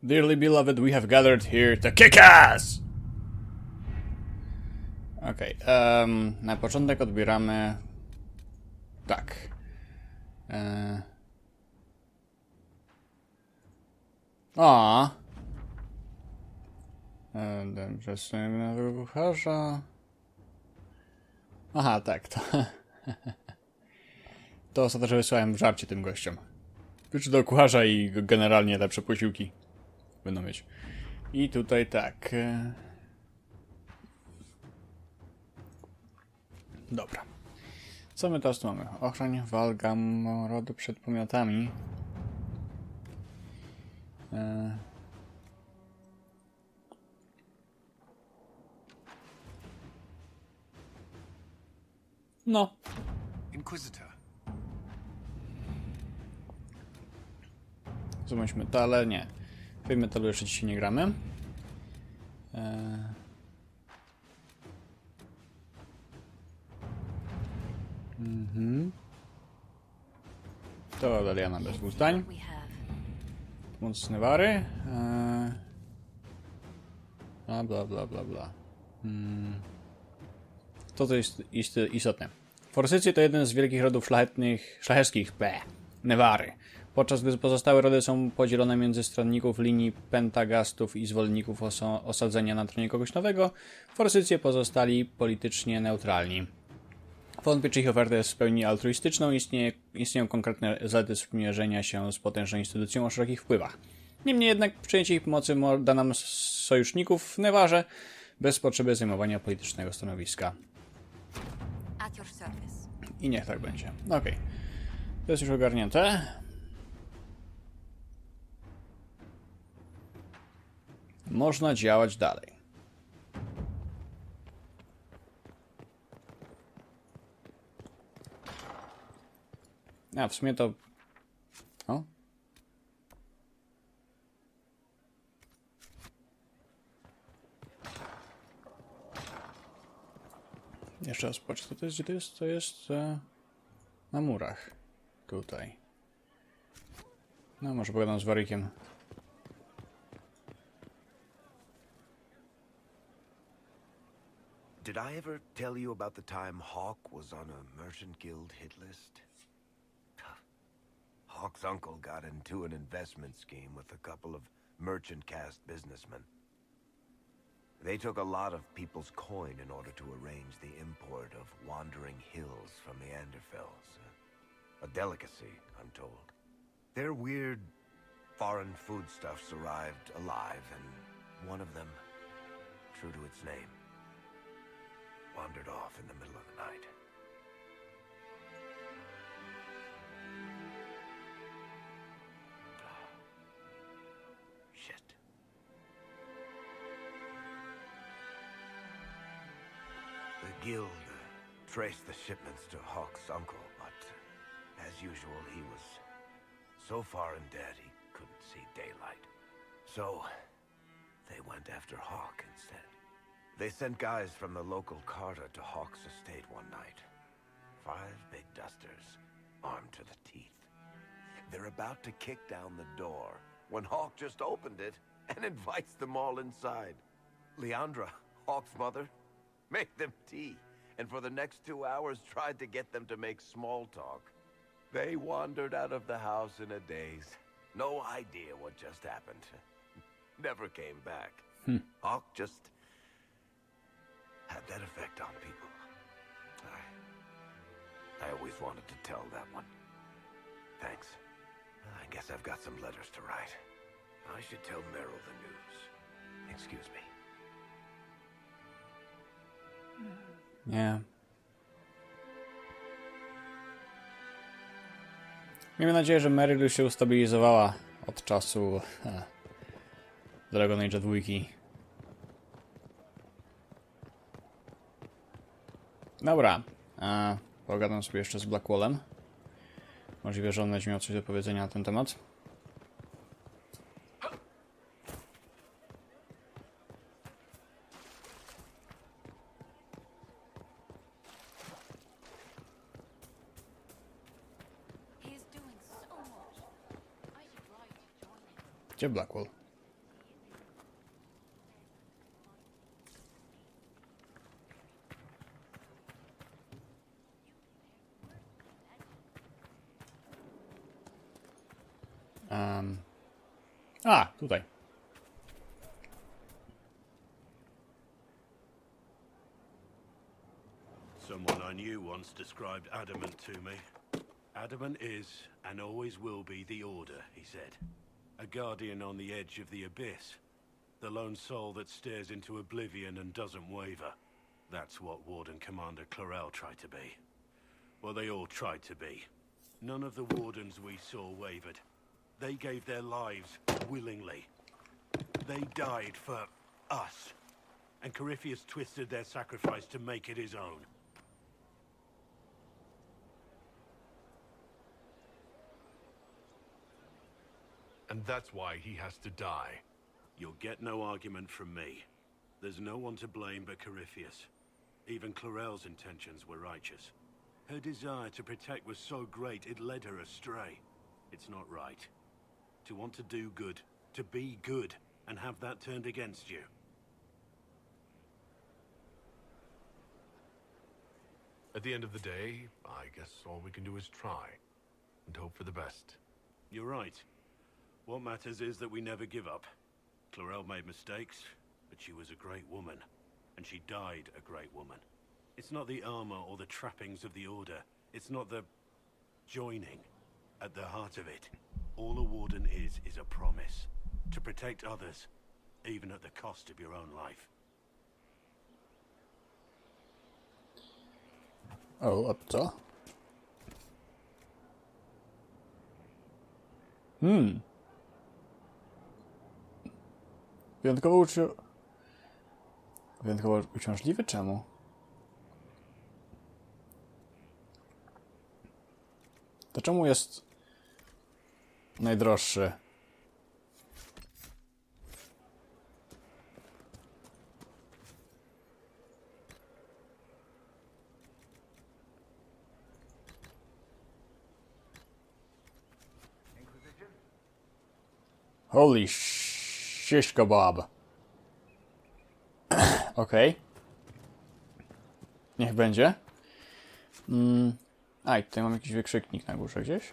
Dearly beloved, we have gathered here to kick ass! Okej, na początek odbieramy... Tak. O! Dobrze, nowego kucharza. Aha, tak, to... To ostatecznie wysłałem w żarcie tym gościom. Klucz do kucharza i generalnie lepsze posiłki będą mieć. I tutaj tak. Dobra. Co my teraz tu mamy? Ochroń walgamorodu przed pomiotami. No. Inquisitor. Zobacz metale, nie. W metalu jeszcze dzisiaj nie gramy. To Daliana bez dwóch zdań. Pomoc Newary. Bla bla bla bla. To jest istotne. Forsycje to jeden z wielkich rodów szlacheckich Newary. Podczas gdy pozostałe rody są podzielone między stronników linii pentagastów i zwolenników osadzenia na tronie kogoś nowego, forsycje pozostali politycznie neutralni. Wątpię, czy ich oferta jest w pełni altruistyczną, istnieją konkretne zalety sprzymierzenia się z potężną instytucją o szerokich wpływach. Niemniej jednak przyjęcie ich pomocy da nam sojuszników w Newarze bez potrzeby zajmowania politycznego stanowiska. I niech tak będzie. Okej. To jest już ogarnięte. Można działać dalej. A w sumie to... O? Jeszcze raz patrz, co to jest? Gdzie to jest? To jest na murach. Tutaj. No, może pogadam z Warykiem. Did I ever tell you about the time Hawk was on a merchant guild hit list? Hawk's uncle got into an investment scheme with a couple of merchant caste businessmen. They took a lot of people's coin in order to arrange the import of wandering hills from the Anderfells. A delicacy, I'm told. Their weird foreign foodstuffs arrived alive, and one of them, true to its name, wandered off in the middle of the night. Shit. The guild traced the shipments to Hawk's uncle, but as usual, he was so far in debt he couldn't see daylight. So they went after Hawk instead. They sent guys from the local carter to Hawk's estate one night. 5 big dusters, armed to the teeth. They're about to kick down the door when Hawk just opened it and invites them all inside. Leandra, Hawk's mother, made them tea, and for the next 2 hours tried to get them to make small talk. They wandered out of the house in a daze. No idea what just happened. Never came back. Hawk just had that effect on people. I always wanted to tell that one. Thanks. I guess I've got some letters to write. I should tell Meryl the news. Excuse me. Nie. Miejmy nadzieję, że Meryl już się ustabilizowała od czasu Dragon Age 2. Dobra. Pogadam sobie jeszcze z Blackwallem. Możliwe, że on będzie miał coś do powiedzenia na ten temat. Gdzie Blackwall? A, tutaj. Someone I knew once described adamant to me. Adamant is, and always will be, the Order, he said. A guardian on the edge of the abyss. The lone soul that stares into oblivion and doesn't waver. That's what Warden Commander Clarel tried to be. Well, they all tried to be. None of the Wardens we saw wavered. They gave their lives willingly. They died for us. And Corypheus twisted their sacrifice to make it his own. And that's why he has to die. You'll get no argument from me. There's no one to blame but Corypheus. Even Clarel's intentions were righteous. Her desire to protect was so great it led her astray. It's not right. To want to do good, to be good, and have that turned against you. At the end of the day, I guess all we can do is try. And hope for the best. You're right. What matters is that we never give up. Clarel made mistakes, but she was a great woman. And she died a great woman. It's not the armor or the trappings of the Order. It's not the joining. At the heart of it, all a Warden is a promise. To protect others, even at the cost of your own life. O, a co? Wyjątkowo uciążliwy? Czemu? To czemu jest najdroższy? Inquisition? Holy shish kebab. Okej. Niech będzie. A, i tutaj mam jakiś wykrzyknik na górze gdzieś.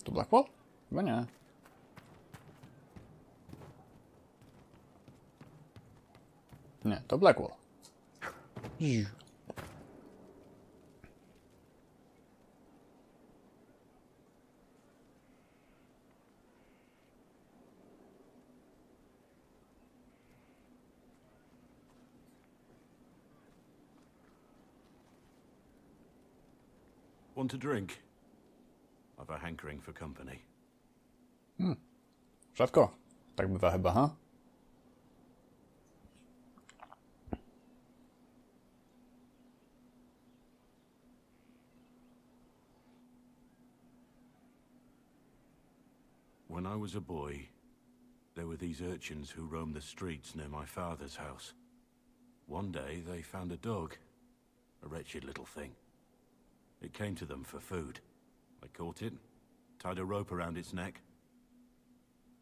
To Blackwall? Chyba nie. Nie, to Blackwall. Want a drink? I've a hankering for company. Rzadko. Tak bywa chyba, ha? When I was a boy, there were these urchins who roamed the streets near my father's house. One day, they found a dog. A wretched little thing. It came to them for food. I caught it, tied a rope around its neck,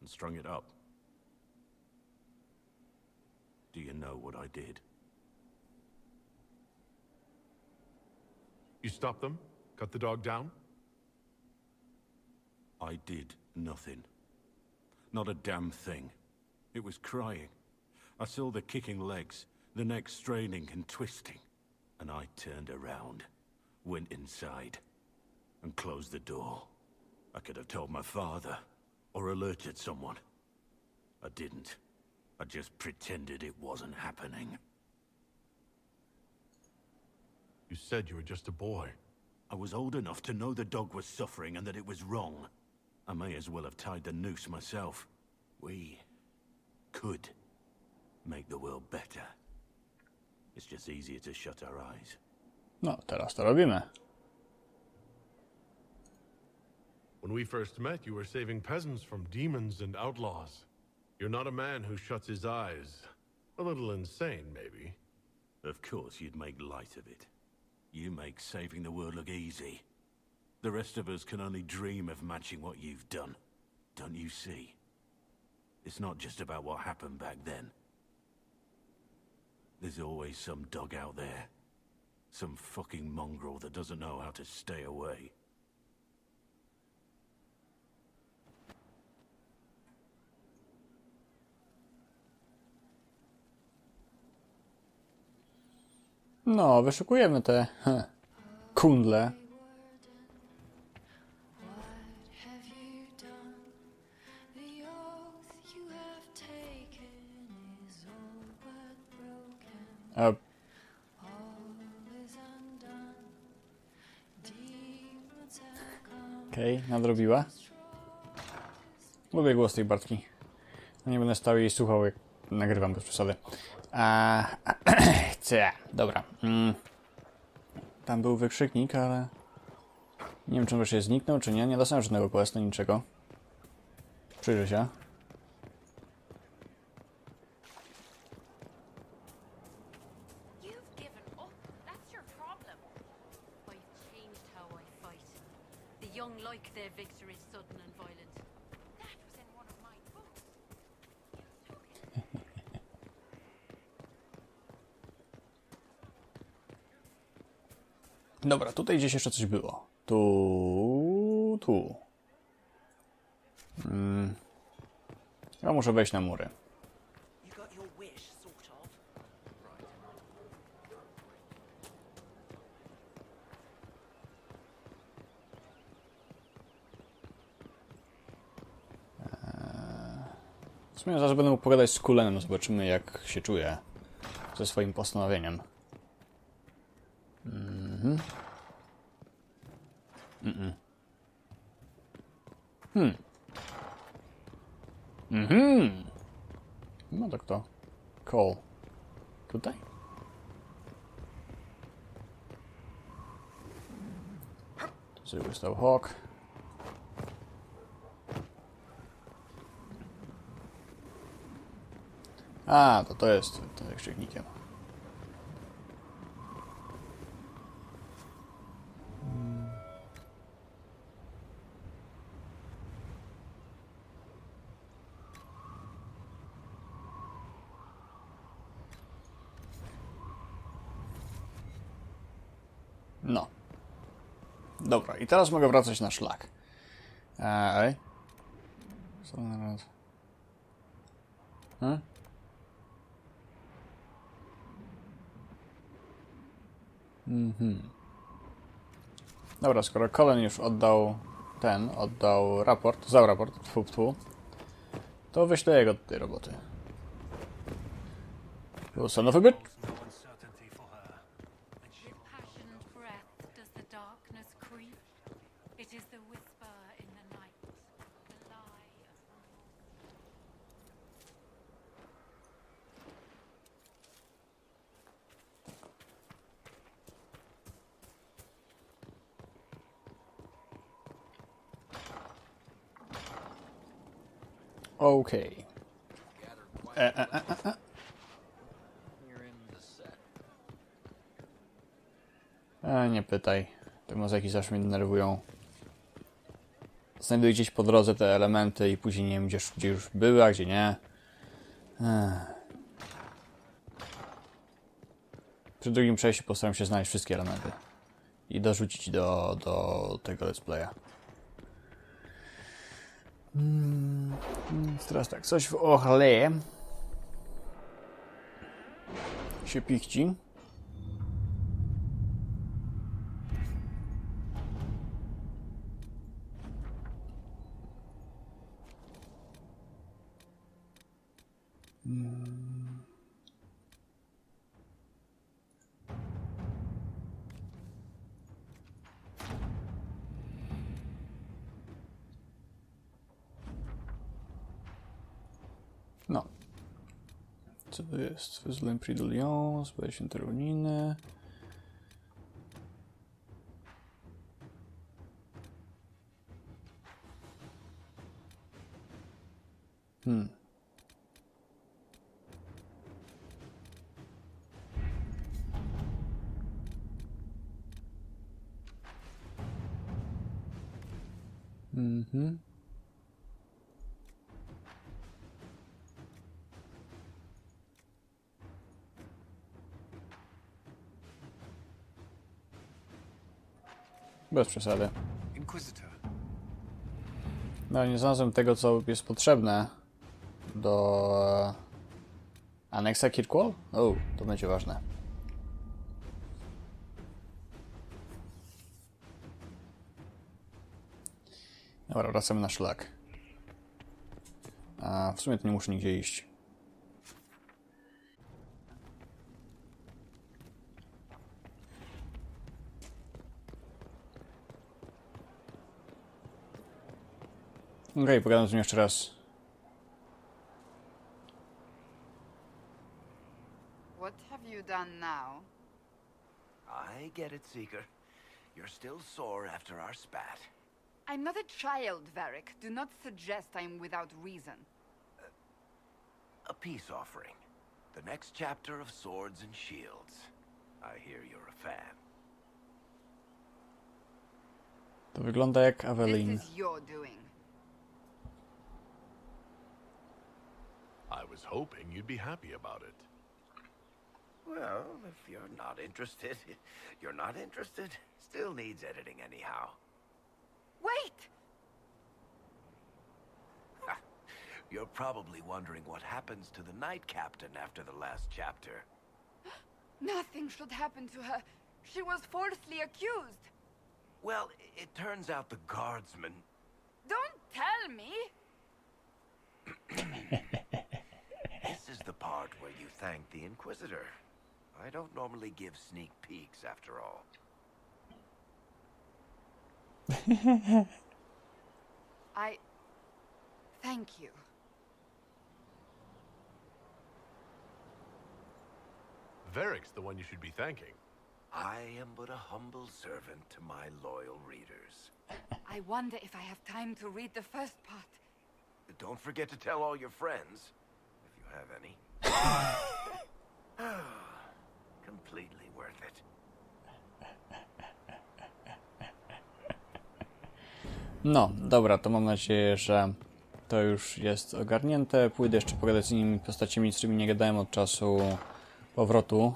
and strung it up. Do you know what I did? You stopped them? Cut the dog down? I did nothing. Not a damn thing. It was crying. I saw the kicking legs, the neck straining and twisting, and I turned around. Went inside and closed the door. I could have told my father or alerted someone. I didn't. I just pretended it wasn't happening. You said you were just a boy. I was old enough to know the dog was suffering and that it was wrong. I may as well have tied the noose myself. We could make the world better. It's just easier to shut our eyes. No, teraz to robimy. When we first met, you were saving peasants from demons and outlaws. You're not a man who shuts his eyes. A little insane, maybe. Of course you'd make light of it. You make saving the world look easy. The rest of us can only dream of matching what you've done. Don't you see? It's not just about what happened back then. There's always some dog out there. Some fucking mongrel that doesn't know how to stay away. No, wyszukujemy te kundle. A... Okej, nadrobiła. Lubię głos tej Bartki. Nie będę stał jej słuchał, jak nagrywam bez przesady. Dobra. Tam był wykrzyknik, ale... Nie wiem, czy wreszcie zniknął, czy nie. Nie dostałem żadnego questu, niczego. Przyjrzę się. Dobra, tutaj gdzieś jeszcze coś było. Tu. Ja muszę wejść na mury. W sumie zaraz będę mógł pogadać z Kulenem, zobaczymy jak się czuje ze swoim postanowieniem. No to kto? Cole. Tutaj? Tu sobie stał Hawk. A, to jest ten wykrzyknikiem. No. Dobra, i teraz mogę wracać na szlak. Ej. Co na raz? Dobra, skoro Colin już oddał raport, zdał raport, to wyślę jego do tej roboty. Son of a bitch. Okej. Nie pytaj. Te muzyki zawsze mnie denerwują. Znajduję gdzieś po drodze te elementy i później nie wiem, gdzie już były, a gdzie nie. Przy drugim przejściu postaram się znaleźć wszystkie elementy. I dorzucić do tego let's playa. Teraz tak, coś w ochle się pichci. No. Co to jest? Wyzwolenie Prix de Lyon, zbawienie święte równiny. Bez przesady. Inquisitor. No, nie znalazłem tego, co jest potrzebne do aneksa Kirkwall? O, to będzie ważne. Dobra, wracamy na szlak. A w sumie to nie muszę nigdzie iść. Okej, pogadam z nim jeszcze raz. What have you done now? I get it, Seeker. You're still sore after our spat. I'm not a child, Varric. Do not suggest I'm without reason. A peace offering. The next chapter of Swords and Shields. I hear you're a fan. To wygląda jak This Evelyn. is your doing. I was hoping you'd be happy about it. Well, if you're not interested, you're not interested. Still needs editing anyhow. Wait! You're probably wondering what happens to the Knight Captain after the last chapter. Nothing should happen to her. She was falsely accused. Well, it turns out the guardsman... Don't tell me! This is the part where you thank the Inquisitor. I don't normally give sneak peeks, after all. Thank you. Varric's the one you should be thanking. I am but a humble servant to my loyal readers. I wonder if I have time to read the first part. Don't forget to tell all your friends, if you have any. Completely worth it. No, dobra, to mam nadzieję, że to już jest ogarnięte. Pójdę jeszcze pogadać z innymi postaciami, z którymi nie gadałem od czasu powrotu.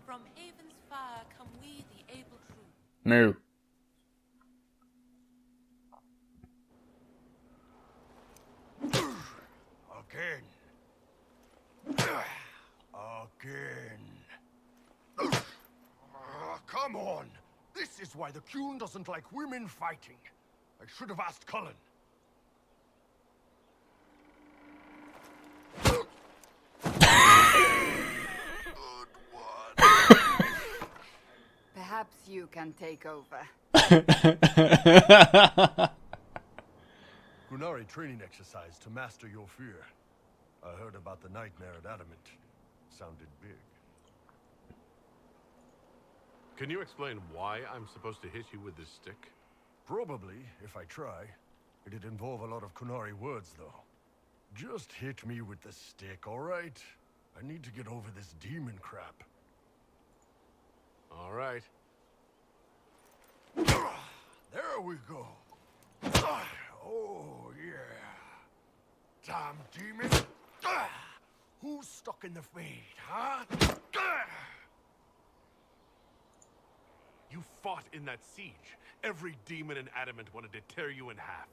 From Haven's fire come we, the able true. No. Again. Again. Come on! This is why the Qun doesn't like women fighting. I should have asked Cullen. Perhaps you can take over. Qunari training exercise to master your fear. I heard about the nightmare at Adamant. Sounded big. Can you explain why I'm supposed to hit you with this stick? Probably, if I try. It'd involve a lot of Qunari words, though. Just hit me with the stick, all right? I need to get over this demon crap. All right. There we go. Oh, yeah. Damn demon. Who's stuck in the fade, huh? You fought in that siege. Every demon in Adamant wanted to tear you in half.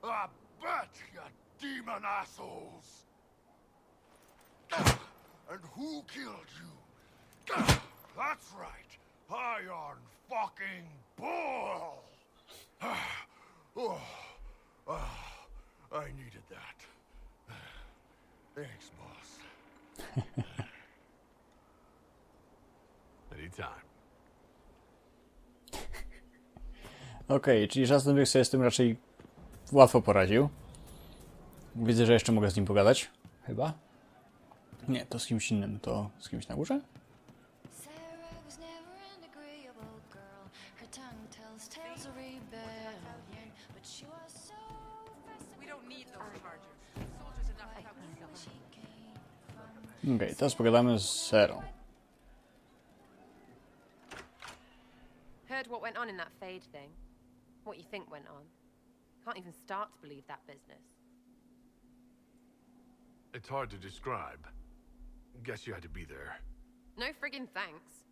I bet, you demon assholes! And who killed you? That's right, Iron fucking Bull! I needed that. Thanks, boss. Anytime. Okej, czyli Żazdenbyk sobie z tym raczej łatwo poradził. Widzę, że jeszcze mogę z nim pogadać. Chyba? Nie, to z kimś innym. To z kimś na górze? Sarah was never an agreeable girl. Her tongue tells tales of rebellion, but she was so We don't need those charges. Soldiers enough without killing. she came from. Okej, teraz pogadamy z Serą. Heard what went on in that Fade thing. What you think went on. Can't even start to believe that business. It's hard to describe. Guess you had to be there. No friggin' thanks.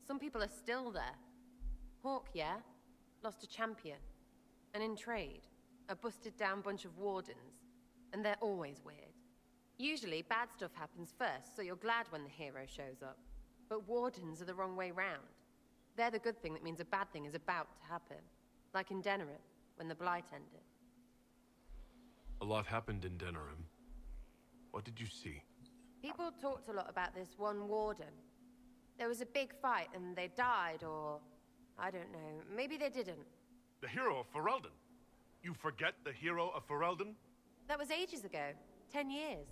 Some people are still there. Hawk, yeah? Lost a champion. And in trade, a busted down bunch of wardens. And they're always weird. Usually, bad stuff happens first, so you're glad when the hero shows up. But wardens are the wrong way round. They're the good thing that means a bad thing is about to happen. Like in Denerim, when the Blight ended. A lot happened in Denerim. What did you see? People talked a lot about this one warden. There was a big fight and they died, or... I don't know, maybe they didn't. The hero of Ferelden? You forget the hero of Ferelden? That was ages ago. 10 years.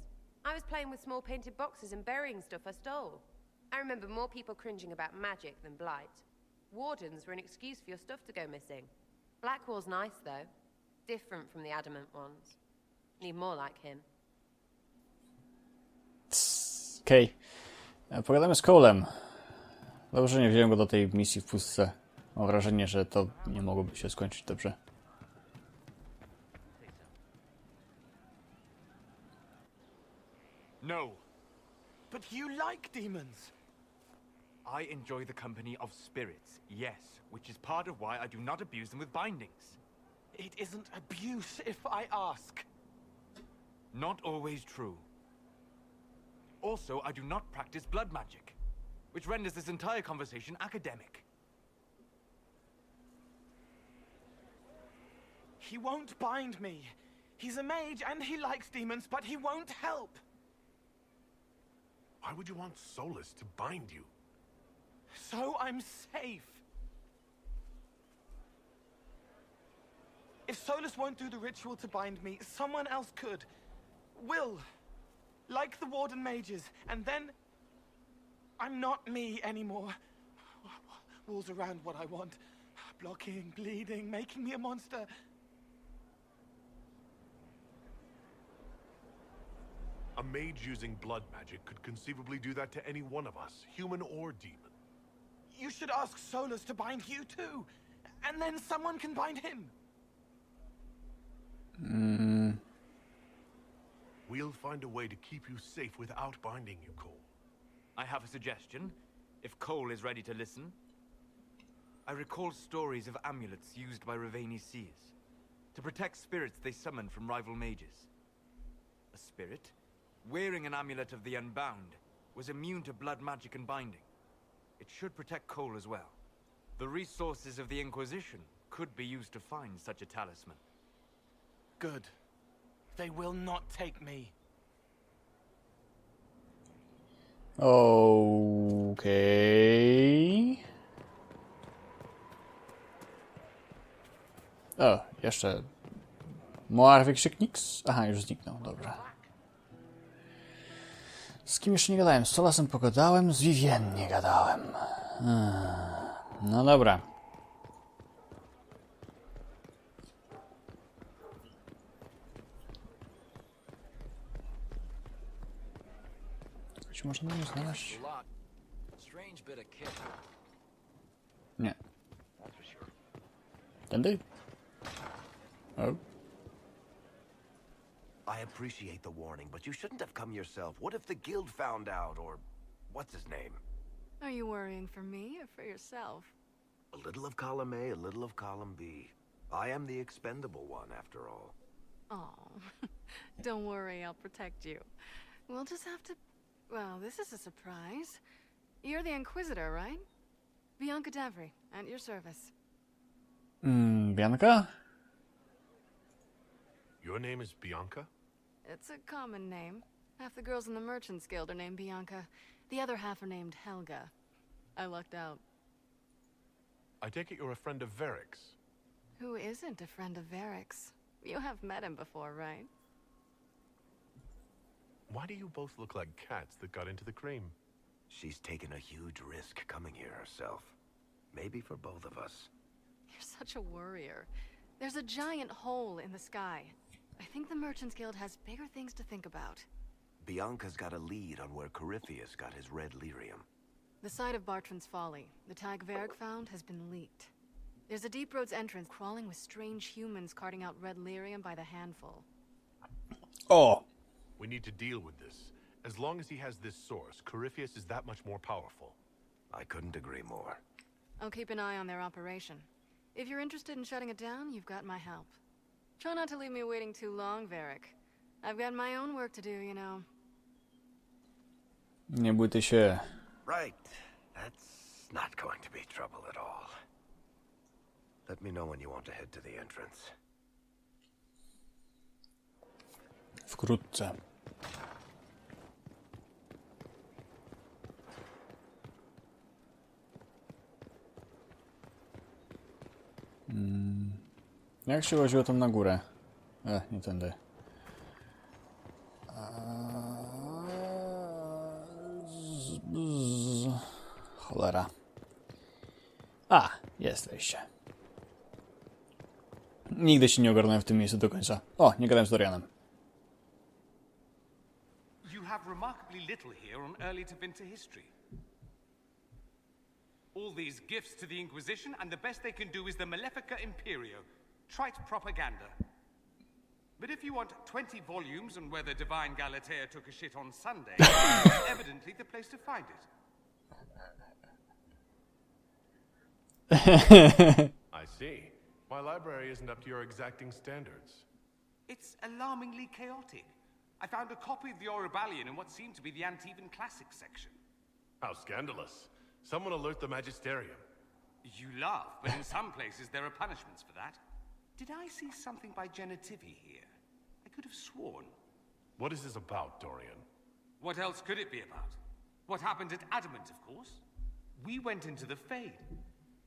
I was playing with small painted boxes and burying stuff I stole. I remember more people cringing about magic than Blight. Wardens were an excuse for your stuff to go missing. Blackwall's nice, though. Different from the adamant ones. Need more like him. Okej. Pogadamy z Cole'em. Dobrze, że nie wziąłem go do tej misji w pustce. Mam wrażenie, że to nie mogłoby się skończyć dobrze. No. But you like demons. I enjoy the company of spirits, yes, which is part of why I do not abuse them with bindings. It isn't abuse if I ask. Not always true. Also, I do not practice blood magic, which renders this entire conversation academic. He won't bind me. He's a mage and he likes demons, but he won't help. Why would you want Solus to bind you? So I'm safe. If Solus won't do the ritual to bind me, someone else could. Will. Like the Warden mages, and then... I'm not me anymore. Walls around what I want. Blocking, bleeding, making me a monster. A mage using blood magic could conceivably do that to any one of us, human or demon. You should ask Solus to bind you too. And then someone can bind him. We'll find a way to keep you safe without binding you, Cole. I have a suggestion, if Cole is ready to listen. I recall stories of amulets used by Raveni seers to protect spirits they summoned from rival mages. A spirit, wearing an amulet of the Unbound, was immune to blood magic and binding. It should protect Cole as well. The resources of the Inquisition could be used to find such a talisman. Good. They will not take me. Okej. O, jeszcze... Moar wykrzyknik? Aha, już zniknął, dobra. Z kim jeszcze nie gadałem? Z Solasem pogadałem, z Vivien nie gadałem. No dobra. Czy można mnie znaleźć? Nie. Tędy? O. I appreciate the warning, but you shouldn't have come yourself. What if the guild found out, or... what's his name? Are you worrying for me or for yourself? A little of column A, a little of column B. I am the expendable one, after all. Oh, don't worry, I'll protect you. We'll just have to... Well, this is a surprise. You're the Inquisitor, right? Bianca Davry, at your service. Bianca? Your name is Bianca? It's a common name. Half the girls in the Merchants Guild are named Bianca. The other half are named Helga. I lucked out. I take it you're a friend of Varric's. Who isn't a friend of Varric's? You have met him before, right? Why do you both look like cats that got into the cream? She's taken a huge risk coming here herself. Maybe for both of us. You're such a worrier. There's a giant hole in the sky. I think the Merchants Guild has bigger things to think about. Bianca's got a lead on where Corypheus got his red lyrium. The site of Bartran's Folly, the tag Varric found, has been leaked. There's a Deep Roads entrance crawling with strange humans carting out red lyrium by the handful. O! We need to deal with this. As long as he has this source, Corypheus is that much more powerful. I couldn't agree more. I'll keep an eye on their operation. If you're interested in shutting it down, you've got my help. Try not to leave me waiting too long, Varric. I've got my own work to do, you know. Nie bójcie się. Right. That's not going to be trouble at all. Let me know when you want to head to the entrance. Wkrótce. Jak się łaziło tam na górę? Nie tędy. Cholera. Jesteście. Nigdy się nie ogarnąłem w tym miejscu do końca. O, nie gadałem z Dorianem. You have remarkably little here on early to winter history. All these gifts to the Inquisition, and the best they can do is the Malefica Imperio. Trite propaganda. But if you want 20 volumes on whether Divine Galatea took a shit on Sunday, it's evidently the place to find it. I see. My library isn't up to your exacting standards. It's alarmingly chaotic. I found a copy of the Oribalian in what seemed to be the Antivan Classics section. How scandalous. Someone alert the Magisterium. You laugh, but in some places there are punishments for that. Did I see something by Genitivi here? I could have sworn. What is this about, Dorian? What else could it be about? What happened at Adamant, of course. We went into the Fade.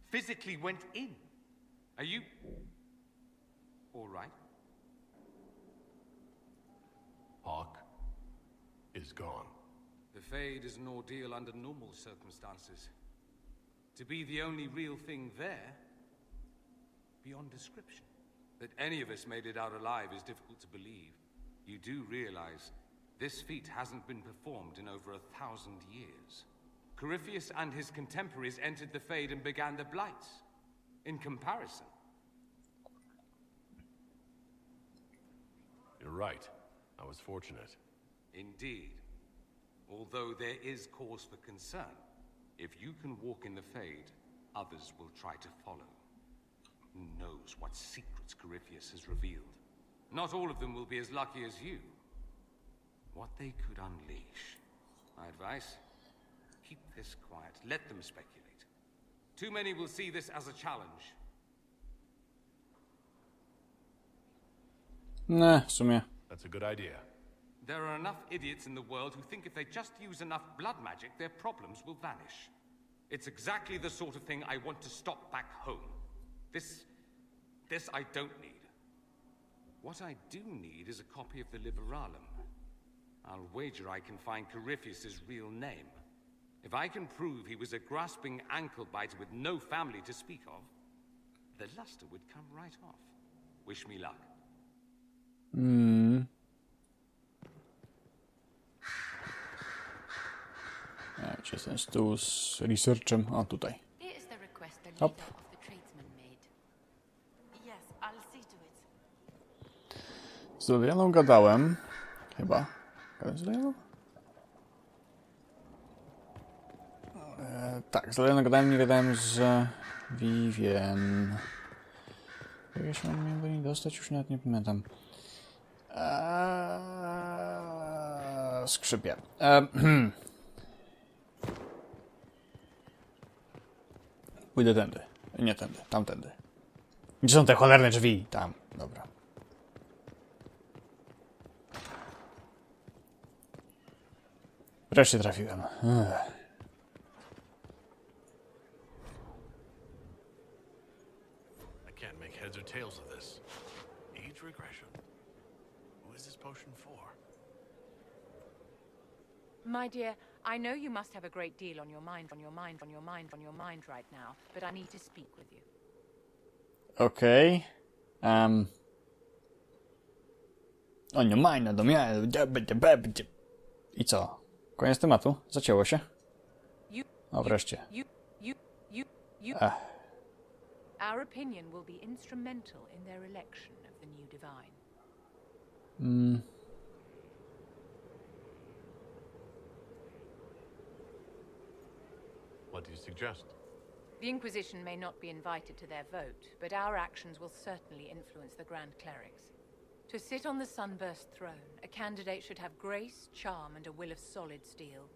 Physically went in. Are you... all right? Hawk is gone. The Fade is an ordeal under normal circumstances. To be the only real thing there, beyond description. That any of us made it out alive is difficult to believe. You do realize this feat hasn't been performed in over 1,000 years. Corypheus and his contemporaries entered the Fade and began the Blights. In comparison. You're right. I was fortunate. Indeed. Although there is cause for concern. If you can walk in the Fade, others will try to follow. Who knows what secrets Corypheus has revealed? Not all of them will be as lucky as you. What they could unleash. My advice? Keep this quiet. Let them speculate. Too many will see this as a challenge. W sumie. That's a good idea. There are enough idiots in the world who think if they just use enough blood magic, their problems will vanish. It's exactly the sort of thing I want to stop back home. This I don't need. What I do need is a copy of the Liberalum. I'll wager I can find Corypheus's real name. If I can prove he was a grasping ankle-biter with no family to speak of, the luster would come right off. Wish me luck. Gdzie jest ten stół z researchem? O, tutaj. Hop. Z Dorianą gadałem. Chyba. Gadałem z Dorianą? Tak, z Dorianą gadałem, nie gadałem z Vivien. Jak się mam do niej dostać? Już nawet nie pamiętam. Skrzypie. Pójdę tędy. Nie tędy, tamtędy. Gdzie są te cholerne drzwi? Tam, dobra. Wreszcie trafiłem. I can't make heads or tails of this. Age regression. Who is this potion for? My dear, I know you must have a great deal on your mind right now, but I need to speak with you. Okej. On your mind, I co? Koniec tematu? Zacięło się? O, wreszcie. Our opinion will be instrumental in their election of the new divine. What do you suggest? The Inquisition may not be invited to their vote, but our actions will certainly influence the Grand Clerics. To sit on the Sunburst throne, a candidate should have grace, charm, and a will of solid steel.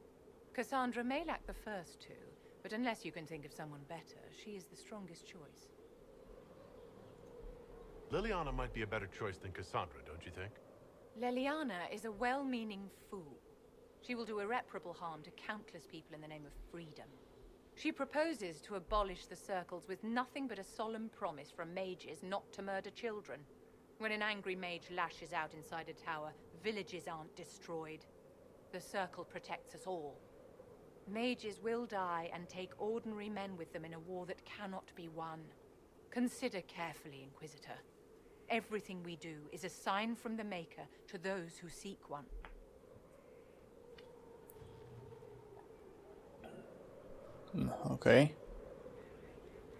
Cassandra may lack the first two, but unless you can think of someone better, she is the strongest choice. Liliana might be a better choice than Cassandra, don't you think? Leliana is a well-meaning fool. She will do irreparable harm to countless people in the name of freedom. She proposes to abolish the circles with nothing but a solemn promise from mages not to murder children. When an angry mage lashes out inside a tower, villages aren't destroyed. The circle protects us all. Mages will die and take ordinary men with them in a war that cannot be won. Consider carefully, Inquisitor. Everything we do is a sign from the Maker to those who seek one. Okay.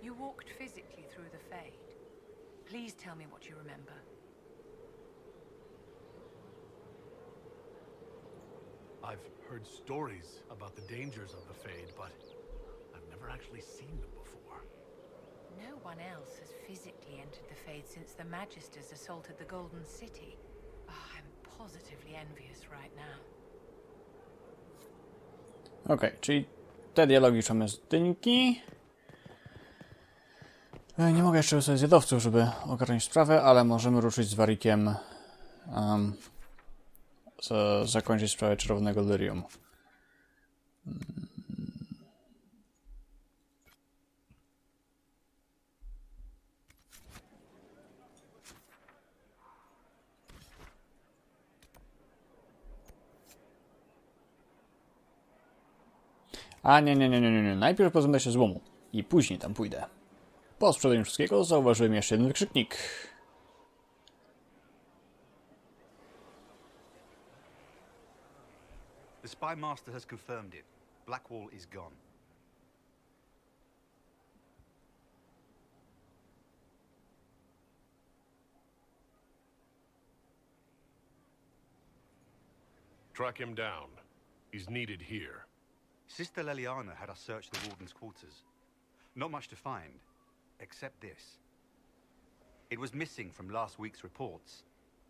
You walked physically through the Fade. Please tell me what you remember. I've heard stories about the dangers of the Fade, but I've never actually seen them before. No one else has physically entered the Fade since the Magisters assaulted the Golden City. Oh, I'm positively envious right now. Okej, czyli te dialogi szamy z dynki. Nie mogę jeszcze wysłać zjadowców, żeby ogarnąć sprawę, ale możemy ruszyć z Warikiem, zakończyć sprawę Czerwonego Lyrium. A nie. Najpierw pozbędę się złomu i później tam pójdę. Po sprzedaniu wszystkiego zauważyłem jeszcze jeden wykrzyknik. The spy master has confirmed it. Blackwall is gone. Track him down. He's needed here. Sister Leliana had us search the warden's quarters. Not much to find, except this. It was missing from last week's reports.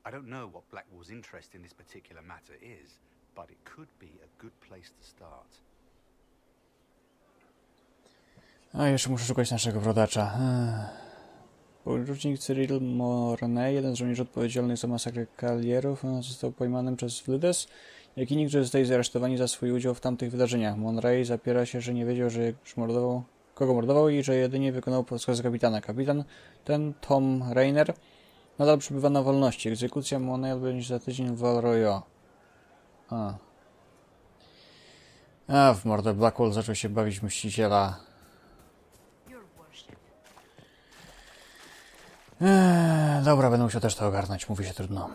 I don't know what Blackwall's interest in this particular matter is, but it could be a good place to start. A jeszcze muszę szukać naszego brodacza. Porucznik Cyril Mornay, jeden z żołnierzy odpowiedzialnych za masakrę kalierów, został pojmany przez Vlides, jak i nikt, że zostali zaresztowani za swój udział w tamtych wydarzeniach. Monray zapiera się, że nie wiedział, że kogo mordował i że jedynie wykonał rozkazy kapitana. Kapitan ten, Tom Rainer, nadal przebywa na wolności. Egzekucja Monray odbędzie się za tydzień w Valroyo. W mordę Blackwall zaczął się bawić mściciela. Dobra, będę musiał też to ogarnąć, mówi się trudno.